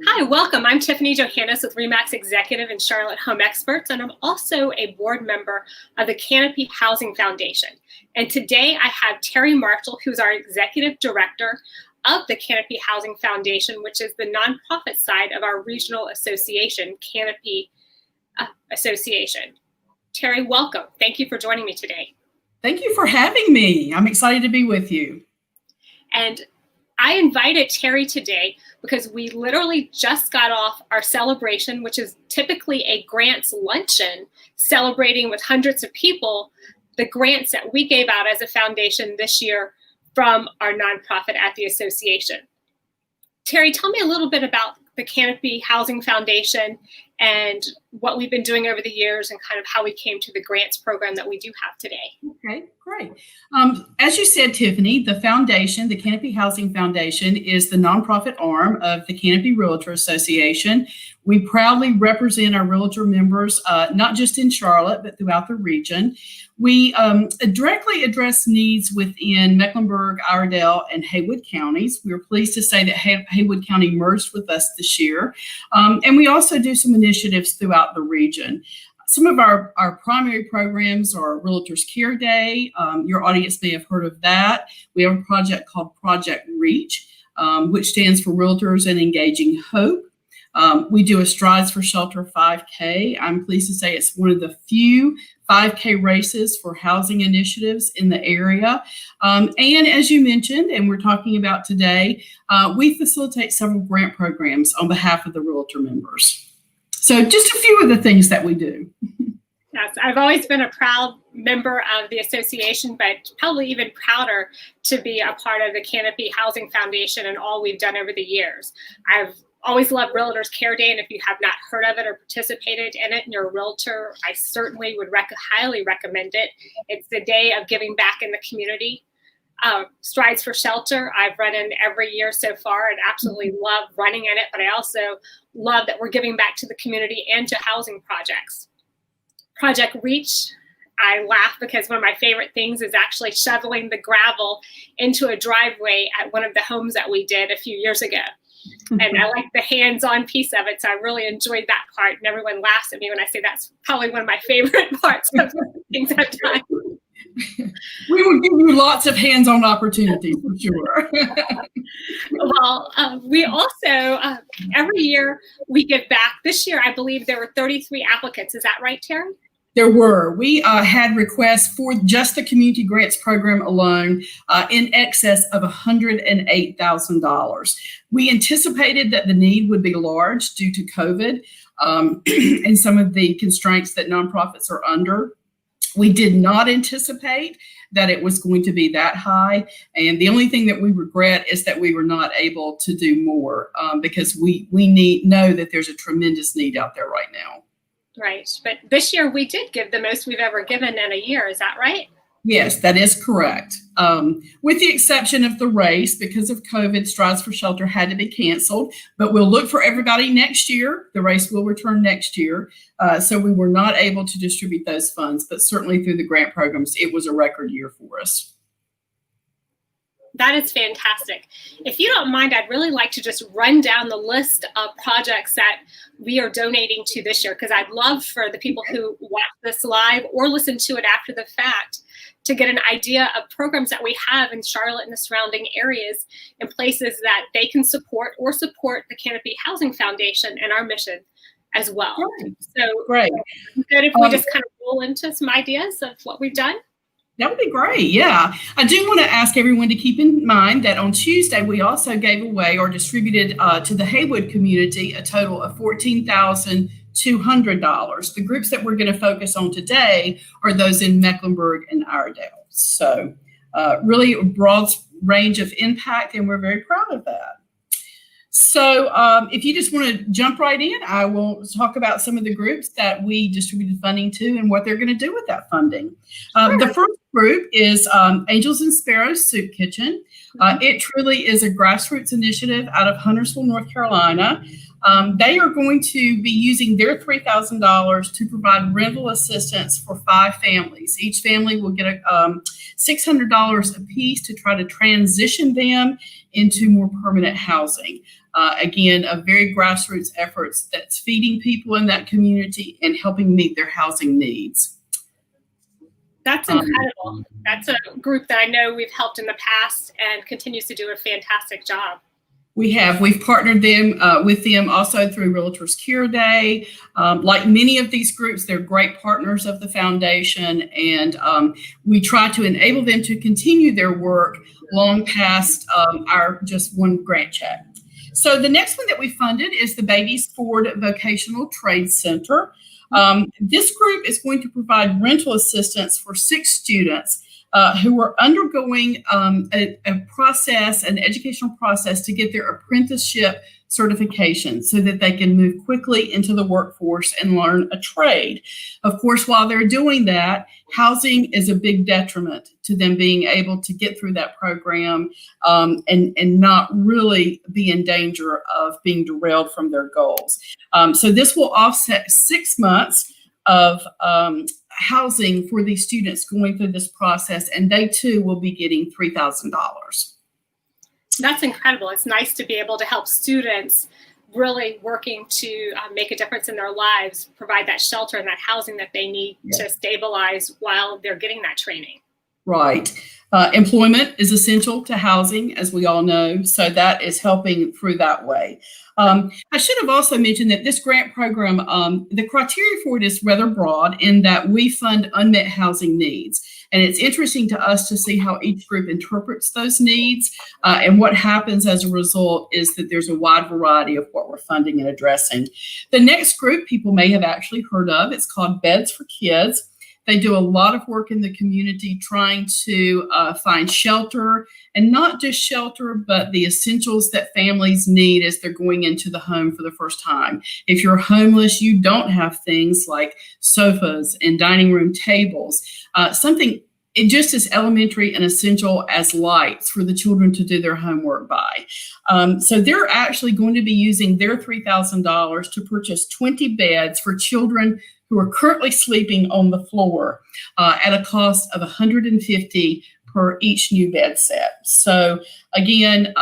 Hi, welcome. I'm Tiffany Johannes with REMAX Executive and Charlotte Home Experts, and I'm also a board member of the Canopy Housing Foundation. And today I have Terry Marshall, who's our Executive Director of the Canopy Housing Foundation, which is the nonprofit side of our regional association, Canopy Association. Terry, welcome. Thank you for joining me today. Thank you for having me. I'm excited to be with you. And I invited Terry today because we literally just got off our celebration, which is typically a grants luncheon, celebrating with hundreds of people the grants that we gave out as a foundation this year from our nonprofit at the association. Terry, tell me a little bit about the Canopy Housing Foundation and what we've been doing over the years and kind of how we came to the grants program that we do have today. Okay, great. As you said, Tiffany, the foundation, the Canopy Housing Foundation, is the nonprofit arm of the Canopy Realtor Association. We proudly represent our realtor members, not just in Charlotte, but throughout the region. We directly address needs within Mecklenburg, Iredell, and Haywood counties. We're pleased to say that Haywood County merged with us this year. And we also do some initiatives throughout the region. Some of our primary programs are Realtors Care Day. Your audience may have heard of that. We have a project called Project Reach, which stands for Realtors and Engaging Hope. We do a Strides for Shelter 5K. I'm pleased to say it's one of the few 5K races for housing initiatives in the area. And as you mentioned, and we're talking about today, we facilitate several grant programs on behalf of the realtor members. So just a few of the things that we do. Yes, I've always been a proud member of the association, but probably even prouder to be a part of the Canopy Housing Foundation and all we've done over the years. I've always loved Realtors Care Day, and if you have not heard of it or participated in it and you're a realtor, I certainly would highly recommend it. It's the day of giving back in the community. Strides for Shelter, I've run in every year so far and absolutely love running in it, but I also love that we're giving back to the community and to housing projects. Project Reach, I laugh because one of my favorite things is actually shoveling the gravel into a driveway at one of the homes that we did a few years ago. And I like the hands-on piece of it, so I really enjoyed that part. And everyone laughs at me when I say that's probably one of my favorite parts of the things I've done. We will give you lots of hands-on opportunities for sure. Well, we also, every year we give back. This year, I believe there were 33 applicants. Is that right, Terry? There were. We had requests for just the community grants program alone in excess of $108,000. We anticipated that the need would be large due to COVID and some of the constraints that nonprofits are under. We did not anticipate that it was going to be that high. And the only thing that we regret is that we were not able to do more because we know that there's a tremendous need out there right now. Right. But this year we did give the most we've ever given in a year. Is that right? Yes, that is correct. With the exception of the race, because of COVID, Strides for Shelter had to be canceled, but we'll look for everybody next year. The race will return next year. So we were not able to distribute those funds, but certainly through the grant programs, it was a record year for us. That is fantastic. If you don't mind, I'd really like to just run down the list of projects that we are donating to this year, because I'd love for the people who watch this live or listen to it after the fact to get an idea of programs that we have in Charlotte and the surrounding areas and places that they can support or support the Canopy Housing Foundation and our mission as well. Great. So great. Good if we just kind of roll into some ideas of what we've done. That would be great. Yeah. I do want to ask everyone to keep in mind that on Tuesday, we also gave away or distributed to the Haywood community a total of $14,200. The groups that we're going to focus on today are those in Mecklenburg and Iredell. So really a broad range of impact, and we're very proud of that. So if you just want to jump right in, I will talk about some of the groups that we distributed funding to and what they're going to do with that funding. Sure. The first group is Angels and Sparrows Soup Kitchen. It truly is a grassroots initiative out of Huntersville, North Carolina. They are going to be using their $3,000 to provide rental assistance for 5 families. Each family will get $600 apiece to try to transition them into more permanent housing. Again, a very grassroots efforts that's feeding people in that community and helping meet their housing needs. That's incredible. That's a group that I know we've helped in the past and continues to do a fantastic job. We've partnered with them also through Realtors Cure Day. Like many of these groups, they're great partners of the foundation, and we try to enable them to continue their work long past our just one grant check. So the next one that we funded is the Babies Ford Vocational Trade Center. This group is going to provide rental assistance for 6 students who are undergoing a process, an educational process to get their apprenticeship certification so that they can move quickly into the workforce and learn a trade. Of course, while they're doing that, housing is a big detriment to them being able to get through that program and not really be in danger of being derailed from their goals. So this will offset 6 months of housing for these students going through this process, and they too will be getting $3,000. That's incredible. It's nice to be able to help students really working to make a difference in their lives, provide that shelter and that housing that they need to stabilize while they're getting that training. Right. Employment is essential to housing, as we all know, so that is helping through that way. I should have also mentioned that this grant program, the criteria for it is rather broad in that we fund unmet housing needs. And it's interesting to us to see how each group interprets those needs. And what happens as a result is that there's a wide variety of what we're funding and addressing. The next group people may have actually heard of, it's called Beds for Kids. They do a lot of work in the community trying to find shelter, and not just shelter, but the essentials that families need as they're going into the home for the first time. If you're homeless, you don't have things like sofas and dining room tables, something just as elementary and essential as lights for the children to do their homework by. So they're actually going to be using their $3,000 to purchase 20 beds for children who are currently sleeping on the floor at a cost of $150 per each new bed set. So again,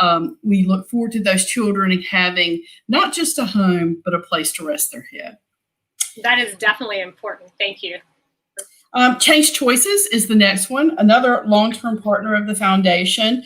we look forward to those children having not just a home, but a place to rest their head. That is definitely important. Thank you. Change Choices is the next one, another long-term partner of the foundation.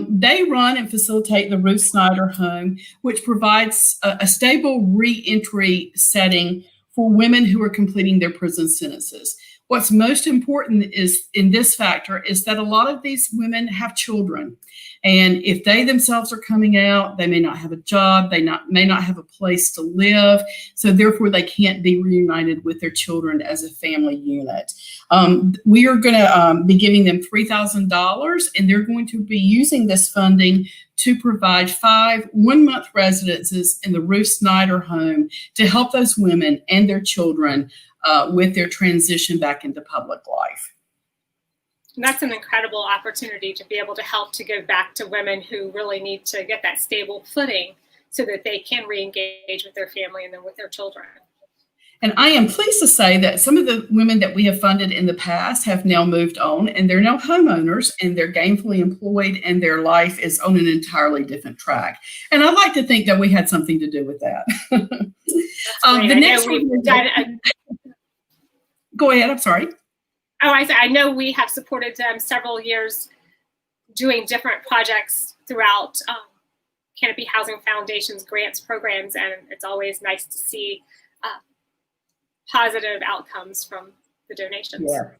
They run and facilitate the Ruth Snyder Home, which provides a stable re-entry setting for women who are completing their prison sentences. What's most important is in this factor is that a lot of these women have children. And if they themselves are coming out, they may not have a job, they may not have a place to live. So therefore they can't be reunited with their children as a family unit. We are going to be giving them $3,000, and they're going to be using this funding to provide 5 one-month residences in the Ruth Snyder Home to help those women and their children with their transition back into public life. And that's an incredible opportunity to be able to help to give back to women who really need to get that stable footing so that they can re-engage with their family and then with their children. And I am pleased to say that some of the women that we have funded in the past have now moved on, and they're now homeowners, and they're gainfully employed, and their life is on an entirely different track. And I'd like to think that we had something to do with that. The next one. Go ahead. I'm sorry. Oh, I know we have supported them several years doing different projects throughout Canopy Housing Foundation's grants programs, and it's always nice to see positive outcomes from the donations. Yeah.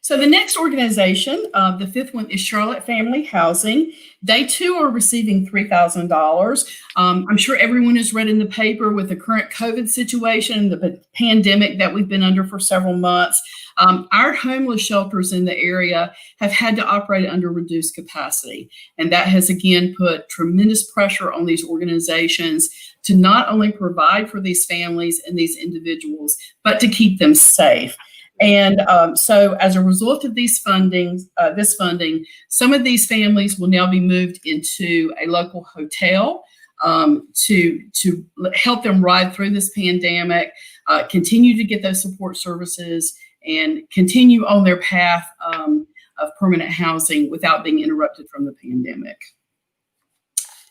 So the next organization, the 5th one, is Charlotte Family Housing. They too are receiving $3,000. I'm sure everyone has read in the paper with the current COVID situation, the pandemic that we've been under for several months. Our homeless shelters in the area have had to operate under reduced capacity. And that has again put tremendous pressure on these organizations to not only provide for these families and these individuals, but to keep them safe. And so as a result of this funding, some of these families will now be moved into a local hotel to help them ride through this pandemic, continue to get those support services, and continue on their path of permanent housing without being interrupted from the pandemic.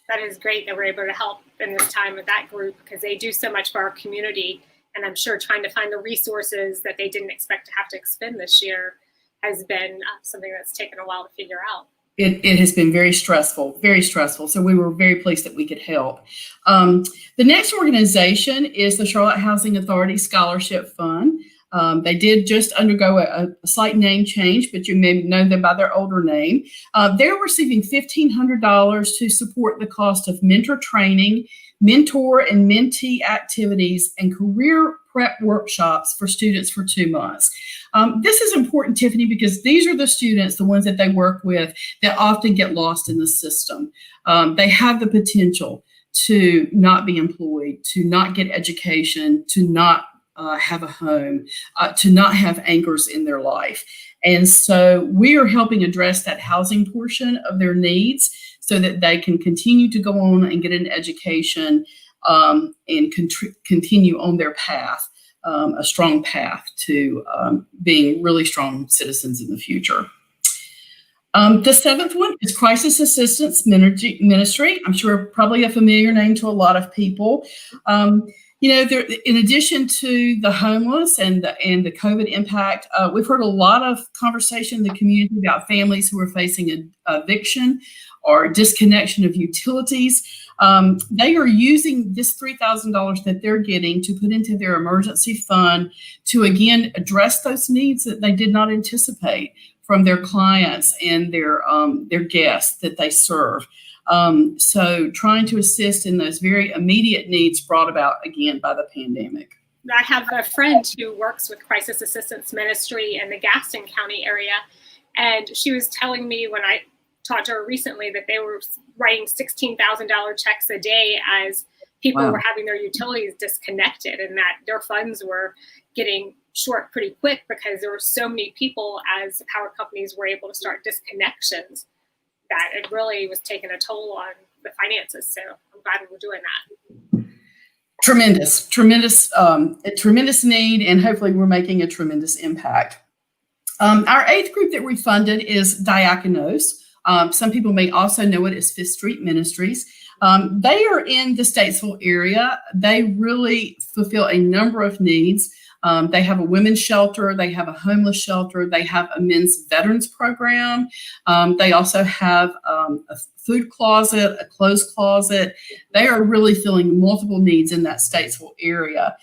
That is great that we're able to help in this time with that group, because they do so much for our community. And I'm sure trying to find the resources that they didn't expect to have to expend this year has been something that's taken a while to figure out. It has been very stressful, very stressful. So we were very pleased that we could help. The next organization is the Charlotte Housing Authority Scholarship Fund. They did just undergo a slight name change, but you may know them by their older name. They're receiving $1,500 to support the cost of mentor training, mentor and mentee activities, and career prep workshops for students for 2 months. This is important, Tiffany, because these are the students, the ones that they work with, that often get lost in the system. They have the potential to not be employed, to not get education, to not have a home, to not have anchors in their life. And so we are helping address that housing portion of their needs so that they can continue to go on and get an education and continue on their path, a strong path to being really strong citizens in the future. The seventh one is Crisis Assistance Ministry. I'm sure probably a familiar name to a lot of people. There, in addition to the homeless and the COVID impact, we've heard a lot of conversation in the community about families who are facing eviction or disconnection of utilities. They are using this $3,000 that they're getting to put into their emergency fund to, again, address those needs that they did not anticipate from their clients and their guests that they serve. So trying to assist in those very immediate needs brought about, again, by the pandemic. I have a friend who works with Crisis Assistance Ministry in the Gaston County area, and she was telling me when I talked to her recently that they were writing $16,000 checks a day as people were having their utilities disconnected, and that their funds were getting short pretty quick because there were so many people as power companies were able to start disconnections that it really was taking a toll on the finances. So I'm glad we're doing that. Tremendous need, and hopefully we're making a tremendous impact. Our eighth group that we funded is Diakonos. Some people may also know it as Fifth Street Ministries. They are in the Statesville area. They really fulfill a number of needs. They have a women's shelter. They have a homeless shelter. They have a men's veterans program. They also have a food closet, a clothes closet. They are really filling multiple needs in that Statesville area.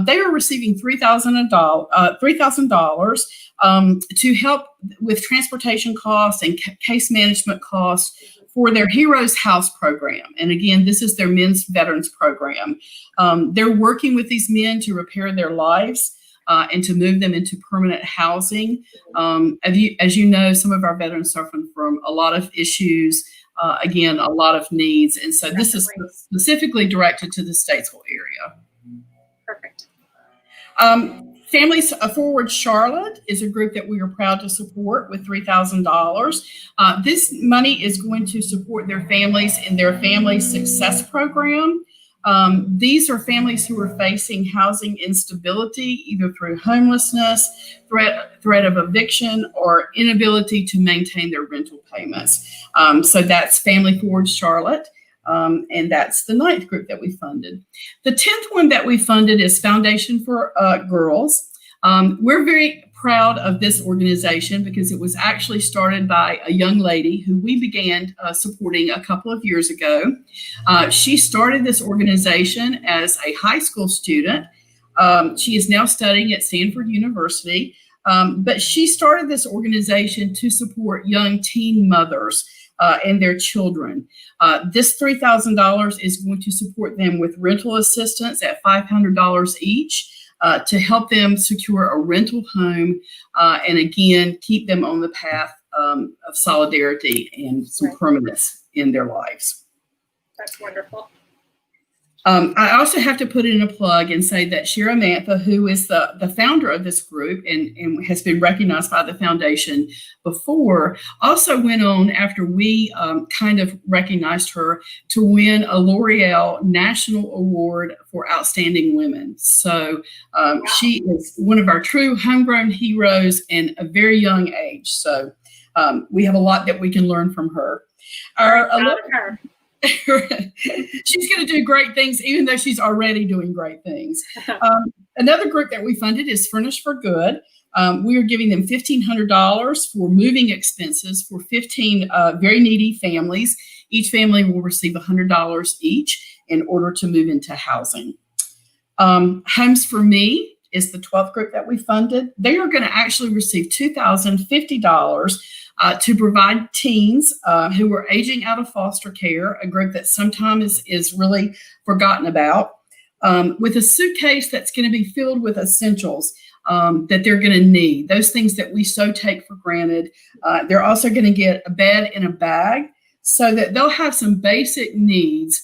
They are receiving $3,000 to help with transportation costs and case management costs for their Heroes House program. And again, this is their men's veterans program. They're working with these men to repair their lives and to move them into permanent housing. As you know, some of our veterans suffer from a lot of issues, again, a lot of needs. And so this is specifically directed to the Statesville area. Perfect. Families Forward Charlotte is a group that we are proud to support with $3,000. This money is going to support their families in their Family Success Program. These are families who are facing housing instability, either through homelessness, threat of eviction, or inability to maintain their rental payments. So that's Family Forward Charlotte. And that's the ninth group that we funded. The 10th one that we funded is Foundation for Girls. We're very proud of this organization because it was actually started by a young lady who we began supporting a couple of years ago. She started this organization as a high school student. She is now studying at Stanford University, but she started this organization to support young teen mothers and their children. This $3,000 is going to support them with rental assistance at $500 each to help them secure a rental home and again, keep them on the path of solidarity and some permanence in their lives. That's wonderful. I also have to put in a plug and say that Shira Mantha, who is the founder of this group and has been recognized by the foundation before, also went on after we kind of recognized her to win a L'Oreal National Award for Outstanding Women. So she is one of our true homegrown heroes and a very young age. So we have a lot that we can learn from her. She's going to do great things, even though she's already doing great things. Another group that we funded is Furnish for Good. We are giving them $1,500 for moving expenses for 15 very needy families. Each family will receive $100 each in order to move into housing. Homes for Me is the 12th group that we funded. They are going to actually receive $2,050 to provide teens who are aging out of foster care, a group that sometimes is really forgotten about, with a suitcase that's going to be filled with essentials that they're going to need, those things that we so take for granted. They're also going to get a bed and a bag so that they'll have some basic needs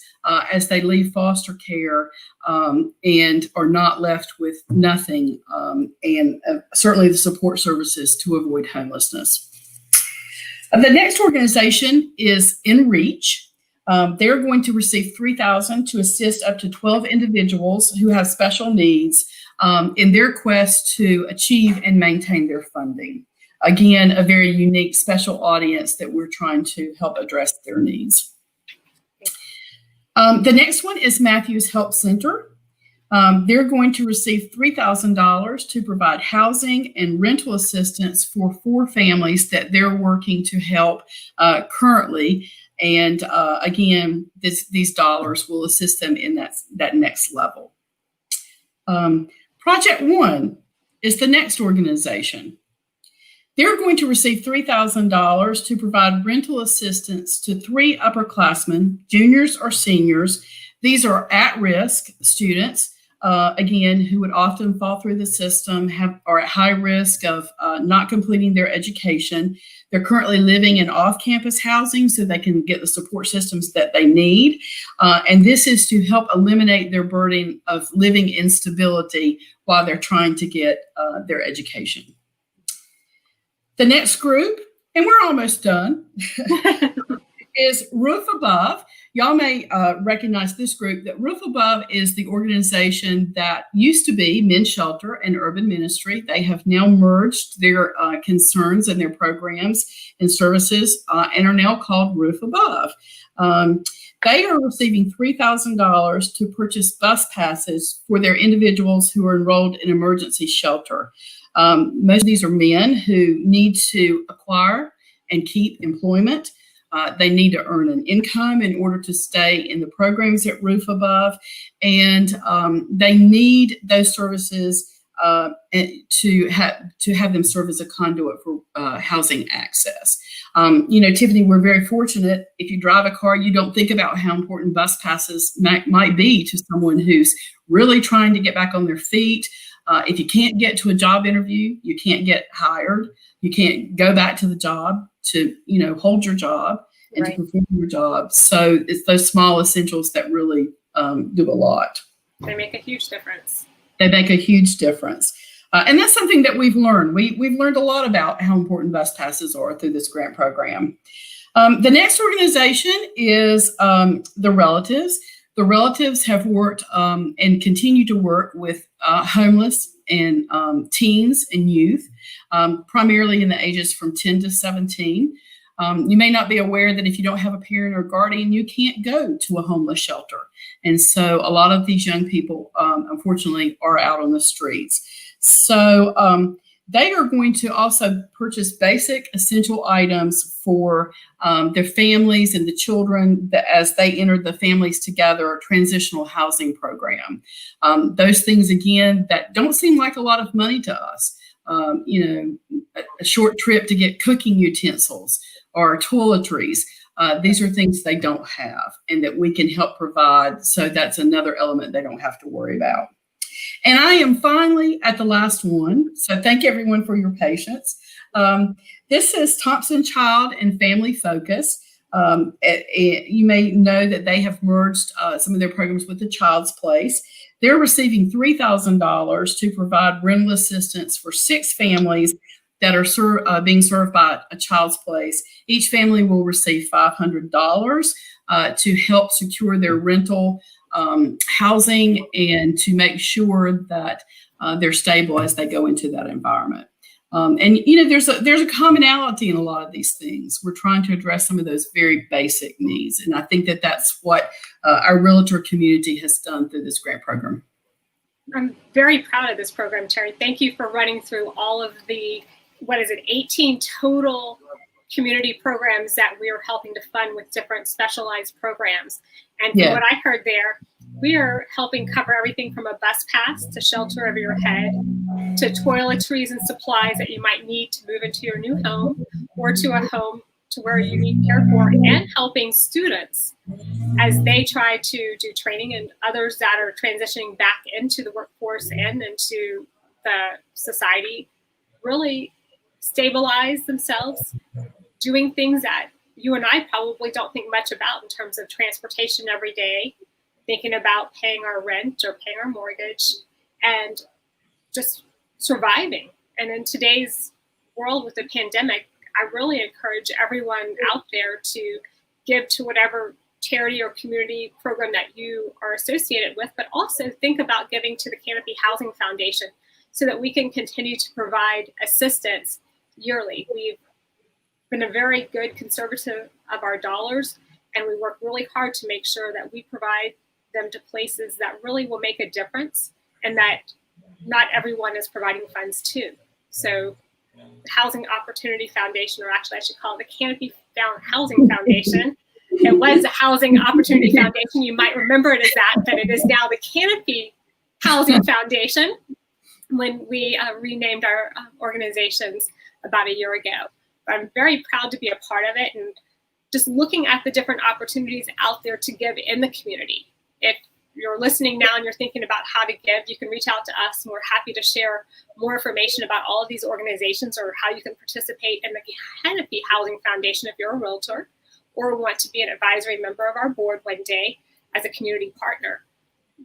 as they leave foster care and are not left with nothing, and certainly the support services to avoid homelessness. The next organization is InReach. They're going to receive $3,000 to assist up to 12 individuals who have special needs in their quest to achieve and maintain their funding. Again, a very unique, special audience that we're trying to help address their needs. The next one is Matthews Help Center. They're going to receive $3,000 to provide housing and rental assistance for 4 families that they're working to help currently. And again, these dollars will assist them in that next level. Project One is the next organization. They're going to receive $3,000 to provide rental assistance to 3 upperclassmen, juniors or seniors. These are at-risk students, again, who would often fall through the system, are at high risk of not completing their education. They're currently living in off-campus housing so they can get the support systems that they need. And this is to help eliminate their burden of living instability while they're trying to get their education. The next group, and we're almost done, is Roof Above. Y'all may recognize this group. That Roof Above is the organization that used to be Men's Shelter and Urban Ministry. They have now merged their concerns and their programs and services and are now called Roof Above. They are receiving $3,000 to purchase bus passes for their individuals who are enrolled in emergency shelter. Most of these are men who need to acquire and keep employment. They need to earn an income in order to stay in the programs at Roof Above, and they need those services to have them serve as a conduit for housing access. Tiffany, we're very fortunate. If you drive a car, you don't think about how important bus passes might be to someone who's really trying to get back on their feet. If you can't get to a job interview, you can't get hired. You can't go back to the job to, hold your job and to perform your job. So it's those small essentials that really do a lot. They make a huge difference. They make a huge difference. And that's something that we've learned. We've learned a lot about how important bus passes are through this grant program. The next organization is the Relatives. The Relatives have worked and continue to work with homeless and teens and youth, primarily in the ages from 10 to 17. You may not be aware that if you don't have a parent or guardian, you can't go to a homeless shelter. And so a lot of these young people, unfortunately, are out on the streets. So they are going to also purchase basic essential items for their families and the children as they enter the Families Together transitional housing program. Those things, again, that don't seem like a lot of money to us. A short trip to get cooking utensils or toiletries. These are things they don't have and that we can help provide. So that's another element they don't have to worry about. And I am finally at the last one. So thank everyone for your patience. This is Thompson Child and Family Focus. You may know that they have merged some of their programs with the Child's Place. They're receiving $3,000 to provide rental assistance for 6 families that are being served by a Child's Place. Each family will receive $500 to help secure their rental housing and to make sure that they're stable as they go into that environment. And there's a commonality in a lot of these things. We're trying to address some of those very basic needs, and I think that that's what our realtor community has done through this grant program. I'm very proud of this program, Terry. Thank you for running through all of the 18 total community programs that we are helping to fund with different specialized programs. And from what I heard there, we are helping cover everything from a bus pass to shelter over your head, to toiletries and supplies that you might need to move into your new home or to a home to where you need care for, and helping students as they try to do training and others that are transitioning back into the workforce and into the society, really stabilize themselves, doing things that you and I probably don't think much about in terms of transportation every day, thinking about paying our rent or paying our mortgage, and just surviving. And in today's world with the pandemic, I really encourage everyone out there to give to whatever charity or community program that you are associated with, but also think about giving to the Canopy Housing Foundation so that we can continue to provide assistance yearly. We've been a very good conservative of our dollars, and we work really hard to make sure that we provide them to places that really will make a difference and that not everyone is providing funds to. So the Housing Opportunity Foundation, or actually I should call it the Canopy Housing Foundation. It was the Housing Opportunity Foundation. You might remember it as that, but it is now the Canopy Housing Foundation when we renamed our organizations about a year ago. But I'm very proud to be a part of it and just looking at the different opportunities out there to give in the community. If you're listening now and you're thinking about how to give, you can reach out to us, and we're happy to share more information about all of these organizations or how you can participate in the Canopy Housing Foundation if you're a realtor or want to be an advisory member of our board one day as a community partner.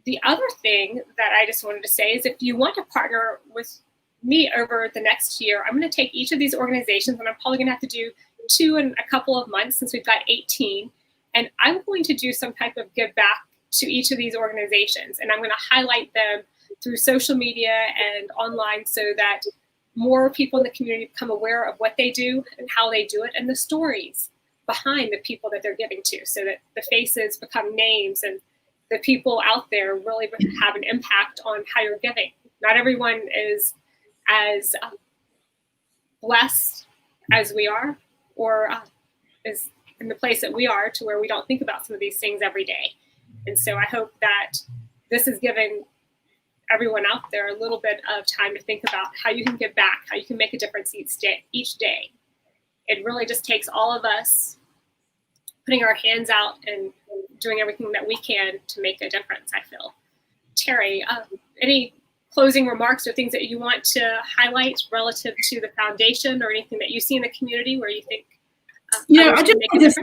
The other thing that I just wanted to say is if you want to partner with me over the next year, I'm going to take each of these organizations, and I'm probably going to have to do 2 in a couple of months since we've got 18, and I'm going to do some type of give back to each of these organizations, and I'm going to highlight them through social media and online so that more people in the community become aware of what they do and how they do it and the stories behind the people that they're giving to, so that the faces become names and the people out there really have an impact on how you're giving. Not everyone is as blessed as we are, or is in the place that we are, to where we don't think about some of these things every day. And so I hope that this is giving everyone out there a little bit of time to think about how you can give back, how you can make a difference each day. It really just takes all of us putting our hands out and doing everything that we can to make a difference, I feel. Terry, any closing remarks or things that you want to highlight relative to the foundation, or anything that you see in the community where you think I just want to say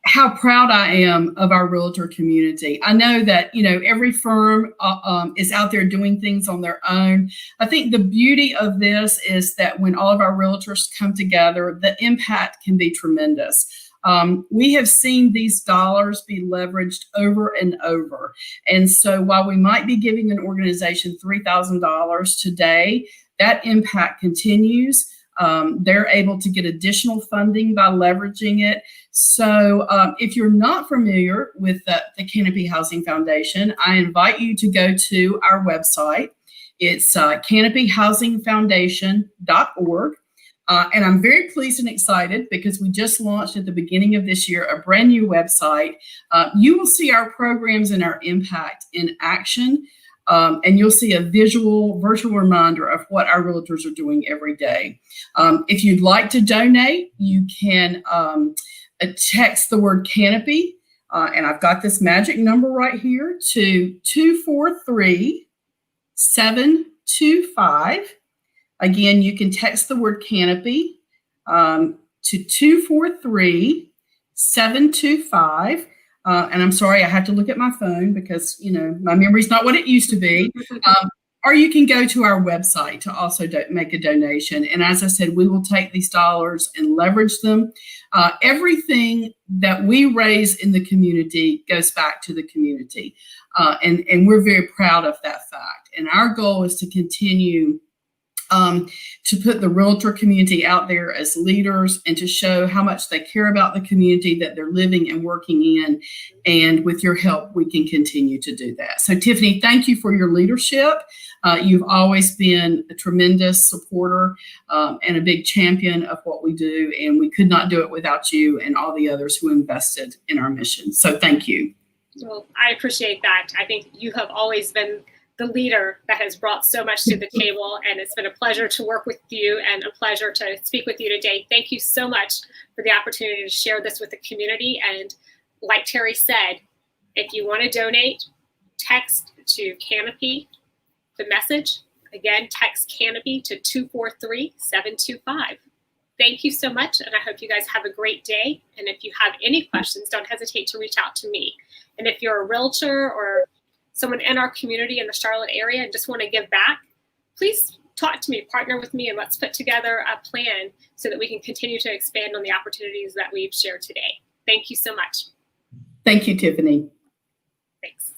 how proud I am of our realtor community. I know that every firm is out there doing things on their own. I think the beauty of this is that when all of our realtors come together, the impact can be tremendous. We have seen these dollars be leveraged over and over. And so while we might be giving an organization $3,000 today, that impact continues. They're able to get additional funding by leveraging it. So if you're not familiar with the Canopy Housing Foundation, I invite you to go to our website. It's canopyhousingfoundation.org. And I'm very pleased and excited because we just launched at the beginning of this year a brand new website. You will see our programs and our impact in action. And you'll see a virtual reminder of what our realtors are doing every day. If you'd like to donate, you can text the word Canopy, and I've got this magic number right here, to 243-725. Again, you can text the word Canopy to 725. And I'm sorry, I have to look at my phone because, my memory's not what it used to be. Or you can go to our website to also make a donation. And as I said, we will take these dollars and leverage them. Everything that we raise in the community goes back to the community. And we're very proud of that fact. And our goal is to continue to put the realtor community out there as leaders and to show how much they care about the community that they're living and working in. And with your help, we can continue to do that. So Tiffany, thank you for your leadership. You've always been a tremendous supporter and a big champion of what we do. And we could not do it without you and all the others who invested in our mission. So thank you. Well, I appreciate that. I think you have always been the leader that has brought so much to the table, and it's been a pleasure to work with you and a pleasure to speak with you today. Thank you so much for the opportunity to share this with the community. And like Terry said, if you want to donate, text to Canopy the message. Again, text Canopy to 243-725. Thank you so much, and I hope you guys have a great day. And if you have any questions, don't hesitate to reach out to me. And if you're a realtor or someone in our community in the Charlotte area and just want to give back, please talk to me, partner with me, and let's put together a plan so that we can continue to expand on the opportunities that we've shared today. Thank you so much. Thank you, Tiffany. Thanks.